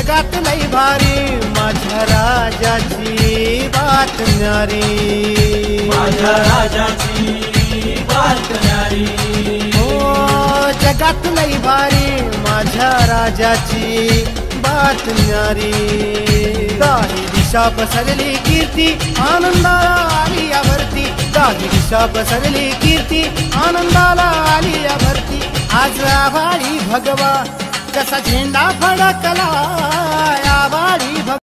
जगात लई भारी माझ्या राजाची बात न्यारी, माझ्या राजाची बात न्यारी। हो जगात लई भारी माझ्या राजाची बात न्यारी। दाही दिशा पसरली कीर्ती आनंदाला आली या भरती, दाही दिशा पसरली कीर्ती आनंदाला आली या भरती। आज आभाळी भगवा कसा झेंडा फडकला, आभाळी